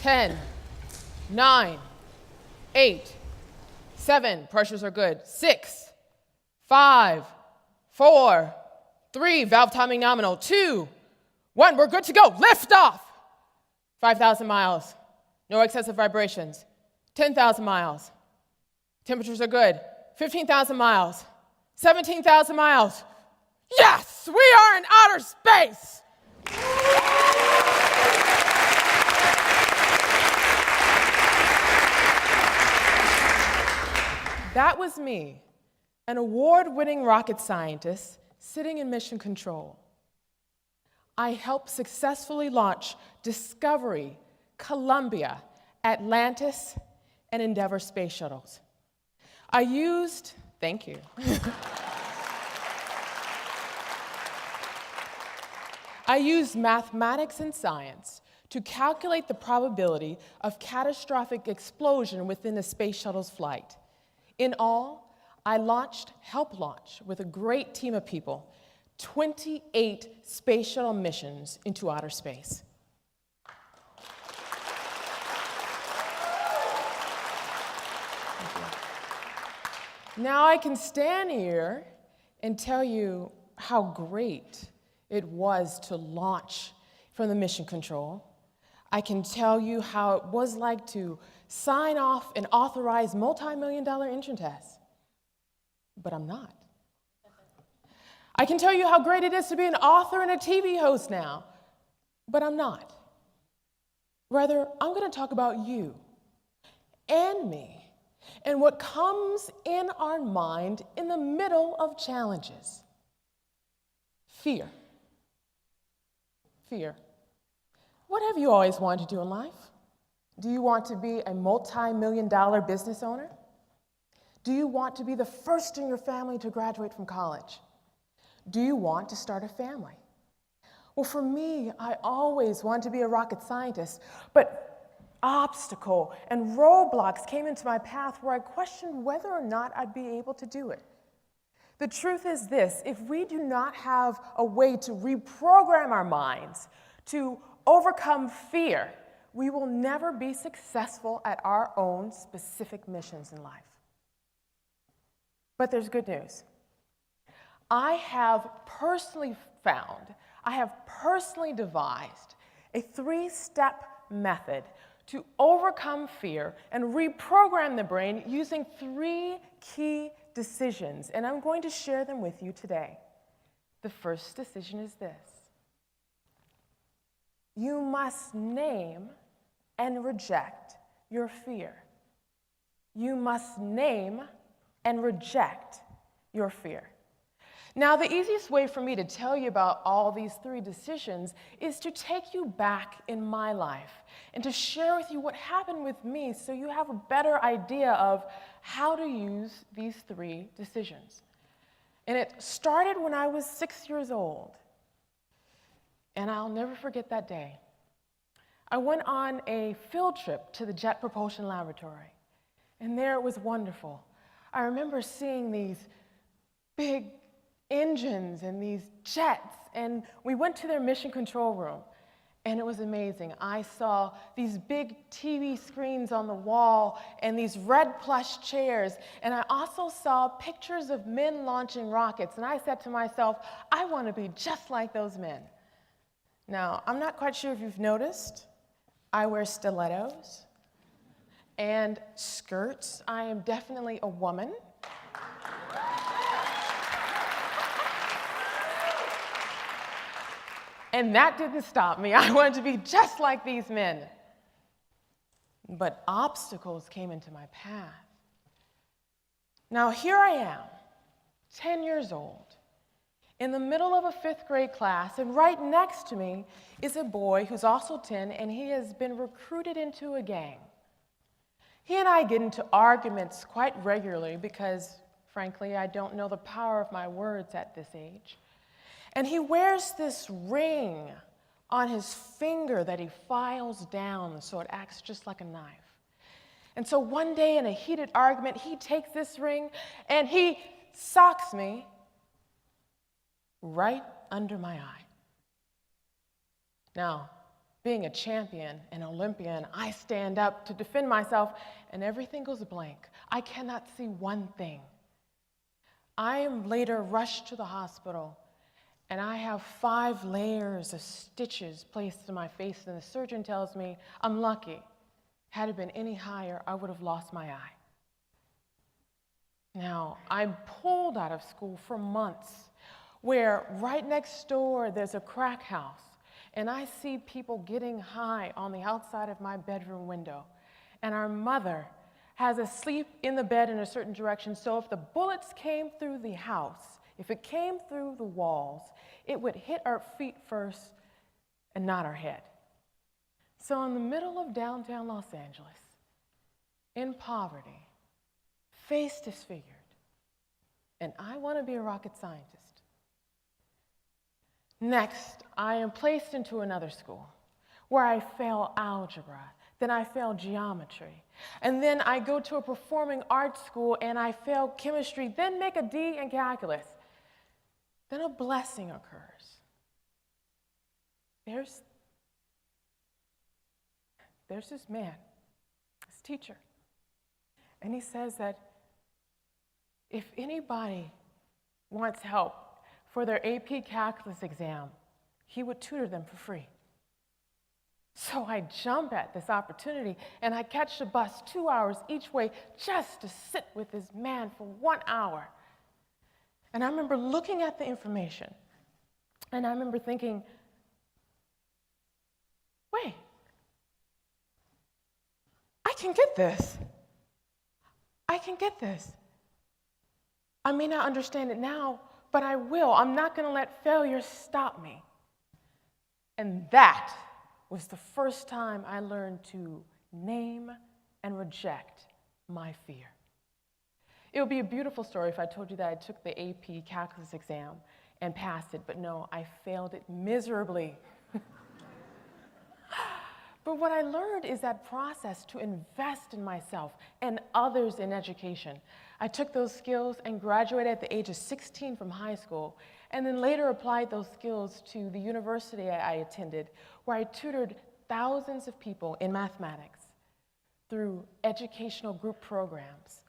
10, 9, 8, 7, pressures are good, 6, 5, 4, 3, valve timing nominal, 2, 1, we're good to go, lift off. 5,000 miles, no excessive vibrations. 10,000 miles, temperatures are good. 15,000 miles, 17,000 miles. Yes, we are in outer space. That was me, an award-winning rocket scientist sitting in mission control. I helped successfully launch Discovery, Columbia, Atlantis, and Endeavour space shuttles. Thank you. I used mathematics and science to calculate the probability of catastrophic explosion within a space shuttle's flight. In all, I helped launch with a great team of people, 28 space shuttle missions into outer space. Now I can stand here and tell you how great it was to launch from the mission control. I can tell you how it was like to sign off and authorize multi-million-dollar engine tests. But I'm not. I can tell you how great it is to be an author and a TV host now. But I'm not. Rather, I'm going to talk about you and me and what comes in our mind in the middle of challenges. Fear. Fear. What have you always wanted to do in life? Do you want to be a multi-million-dollar business owner? Do you want to be the first in your family to graduate from college? Do you want to start a family? Well, for me, I always wanted to be a rocket scientist, but obstacle and roadblocks came into my path where I questioned whether or not I'd be able to do it. The truth is this: if we do not have a way to reprogram our minds to overcome fear, we will never be successful at our own specific missions in life. But there's good news. I have personally devised a 3-step method to overcome fear and reprogram the brain using 3 key decisions, and I'm going to share them with you today. The first decision is this: you must name and reject your fear. You must name and reject your fear. Now, the easiest way for me to tell you about all these 3 decisions is to take you back in my life and to share with you what happened with me so you have a better idea of how to use these 3 decisions. And it started when I was 6 years old, and I'll never forget that day. I went on a field trip to the Jet Propulsion Laboratory, and there it was wonderful. I remember seeing these big engines and these jets, and we went to their mission control room, and it was amazing. I saw these big TV screens on the wall and these red plush chairs, and I also saw pictures of men launching rockets, and I said to myself, I want to be just like those men. Now, I'm not quite sure if you've noticed, I wear stilettos and skirts. I am definitely a woman. And that didn't stop me. I wanted to be just like these men. But obstacles came into my path. Now here I am, 10 years old, in the middle of a 5th grade class, and right next to me is a boy who's also 10, and he has been recruited into a gang. He and I get into arguments quite regularly because, frankly, I don't know the power of my words at this age. And he wears this ring on his finger that he files down so it acts just like a knife. And so one day in a heated argument, he takes this ring and he socks me right under my eye. Now, being a champion, an Olympian, I stand up to defend myself, and everything goes blank. I cannot see one thing. I am later rushed to the hospital, and I have 5 layers of stitches placed in my face, and the surgeon tells me I'm lucky. Had it been any higher, I would have lost my eye. Now, I'm pulled out of school for months, where right next door there's a crack house, and I see people getting high on the outside of my bedroom window, and our mother has us sleep in the bed in a certain direction, so if the bullets came through the house, if it came through the walls, it would hit our feet first and not our head. So in the middle of downtown Los Angeles, in poverty, face disfigured, and I want to be a rocket scientist. Next, I am placed into another school where I fail algebra, then I fail geometry, and then I go to a performing arts school and I fail chemistry, then make a D in calculus. Then a blessing occurs. There's this man, this teacher, and he says that if anybody wants help for their AP calculus exam, he would tutor them for free. So I jump at this opportunity, and I catch the bus 2 hours each way just to sit with this man for 1 hour. And I remember looking at the information, and I remember thinking, wait, I can get this. I can get this. I may not understand it now, but I will. I'm not going to let failure stop me. And that was the first time I learned to name and reject my fear. It would be a beautiful story if I told you that I took the AP calculus exam and passed it, but no, I failed it miserably. But what I learned is that process to invest in myself and others in education. I took those skills and graduated at the age of 16 from high school, and then later applied those skills to the university I attended, where I tutored thousands of people in mathematics through educational group programs.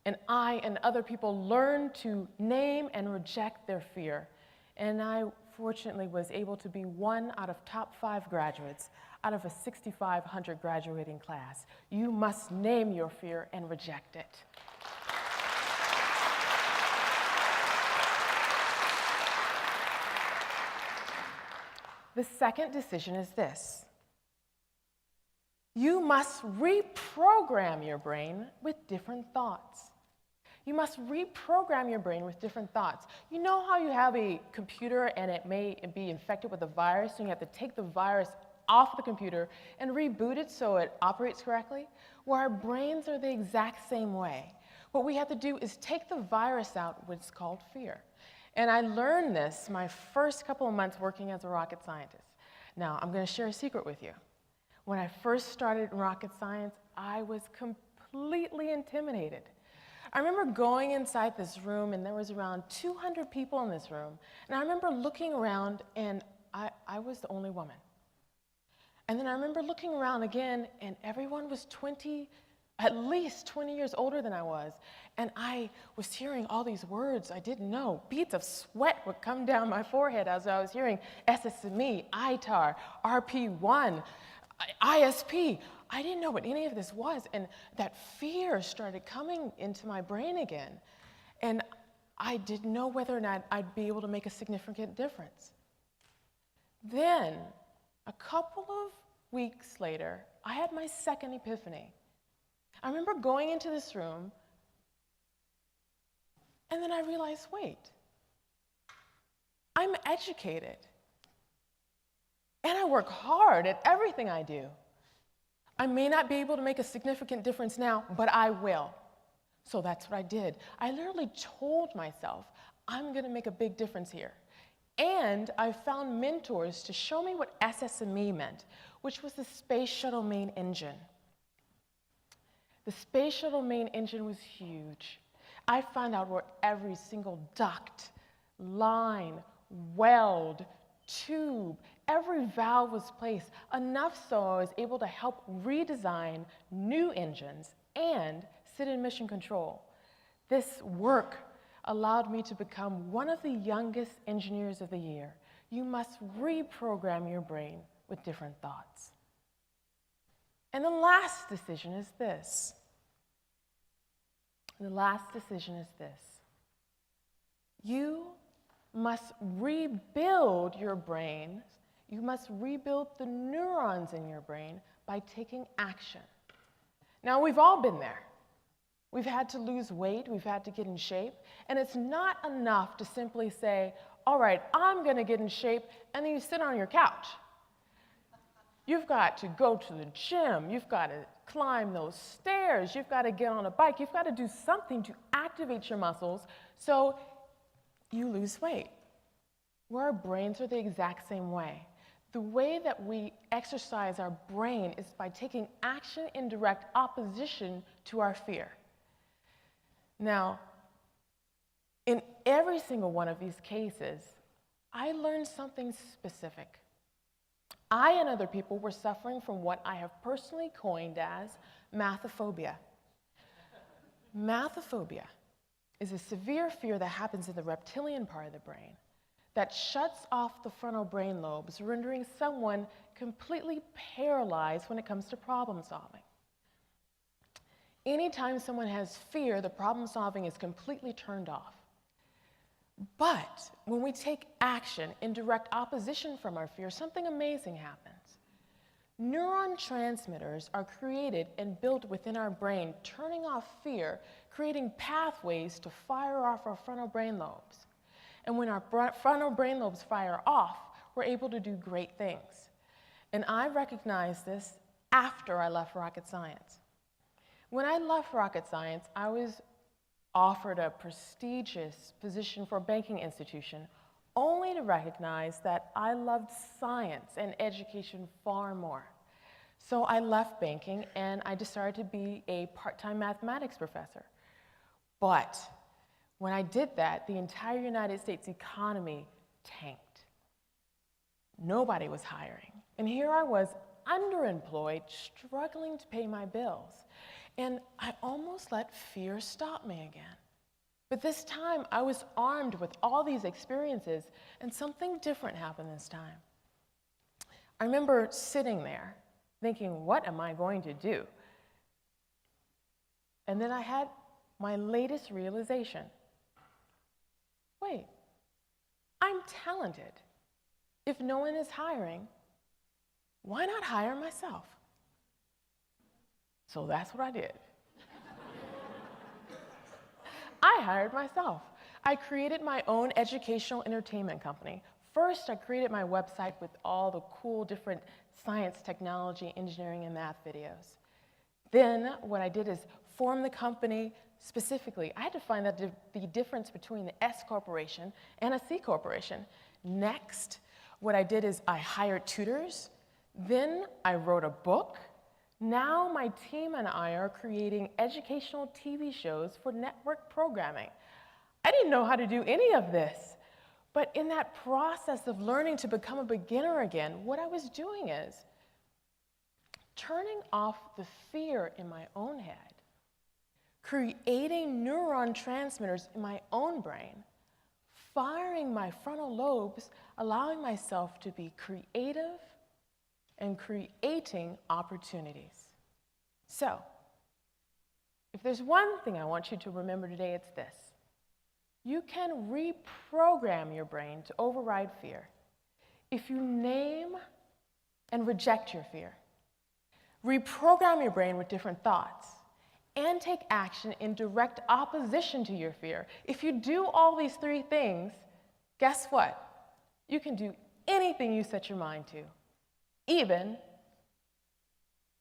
And I and other people learned to name and reject their fear. And I fortunately was able to be one out of top 5 graduates out of a 6,500 graduating class. You must name your fear and reject it. The second decision is this. You must reprogram your brain with different thoughts. You must reprogram your brain with different thoughts. You know how you have a computer and it may be infected with a virus, and you have to take the virus off the computer and reboot it so it operates correctly? Well, our brains are the exact same way. What we have to do is take the virus out, what's called fear. And I learned this my first couple of months working as a rocket scientist. Now, I'm going to share a secret with you. When I first started in rocket science, I was completely intimidated. I remember going inside this room, and there was around 200 people in this room. And I remember looking around, and I was the only woman. And then I remember looking around again, and everyone was at least 20 years older than I was. And I was hearing all these words I didn't know. Beads of sweat would come down my forehead as I was hearing SSME, ITAR, RP1, ISP. I didn't know what any of this was, and that fear started coming into my brain again. And I didn't know whether or not I'd be able to make a significant difference. Then, a couple of weeks later, I had my second epiphany. I remember going into this room, and then I realized, wait, I'm educated, and I work hard at everything I do. I may not be able to make a significant difference now, but I will. So that's what I did. I literally told myself, I'm going to make a big difference here. And I found mentors to show me what SSME meant, which was the Space Shuttle main engine. The Space Shuttle main engine was huge. I found out where every single duct, line, weld, tube, Every valve was placed, enough so I was able to help redesign new engines and sit in mission control. This work allowed me to become one of the youngest engineers of the year. You must reprogram your brain with different thoughts. And the last decision is this. The last decision is this. You must rebuild your brain. You must rebuild the neurons in your brain by taking action. Now, we've all been there. We've had to lose weight, we've had to get in shape, and it's not enough to simply say, all right, I'm gonna get in shape, and then you sit on your couch. You've got to go to the gym, you've got to climb those stairs, you've got to get on a bike, you've got to do something to activate your muscles so you lose weight. Well, our brains are the exact same way. The way that we exercise our brain is by taking action in direct opposition to our fear. Now, in every single one of these cases, I learned something specific. I and other people were suffering from what I have personally coined as mathaphobia. Mathaphobia is a severe fear that happens in the reptilian part of the brain that shuts off the frontal brain lobes, rendering someone completely paralyzed when it comes to problem solving. Anytime someone has fear, the problem solving is completely turned off. But when we take action in direct opposition from our fear, something amazing happens. Neuron transmitters are created and built within our brain, turning off fear, creating pathways to fire off our frontal brain lobes. And when our frontal brain lobes fire off, we're able to do great things. And I recognized this after I left rocket science. When I left rocket science, I was offered a prestigious position for a banking institution, only to recognize that I loved science and education far more. So I left banking and I decided to be a part-time mathematics professor. But when I did that, the entire United States economy tanked. Nobody was hiring. And here I was, underemployed, struggling to pay my bills. And I almost let fear stop me again. But this time, I was armed with all these experiences, and something different happened this time. I remember sitting there, thinking, what am I going to do? And then I had my latest realization. Wait, I'm talented. If no one is hiring, why not hire myself? So that's what I did. I hired myself. I created my own educational entertainment company. First, I created my website with all the cool different science, technology, engineering, and math videos. Then what I did is form the company specifically. I had to find out the difference between the S corporation and a C corporation. Next, what I did is I hired tutors. Then I wrote a book. Now my team and I are creating educational TV shows for network programming. I didn't know how to do any of this. But in that process of learning to become a beginner again, what I was doing is turning off the fear in my own head, creating neuron transmitters in my own brain, firing my frontal lobes, allowing myself to be creative and creating opportunities. So, if there's one thing I want you to remember today, it's this. You can reprogram your brain to override fear if you name and reject your fear. Reprogram your brain with different thoughts and take action in direct opposition to your fear. If you do all these three things, guess what? You can do anything you set your mind to, even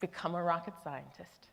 become a rocket scientist.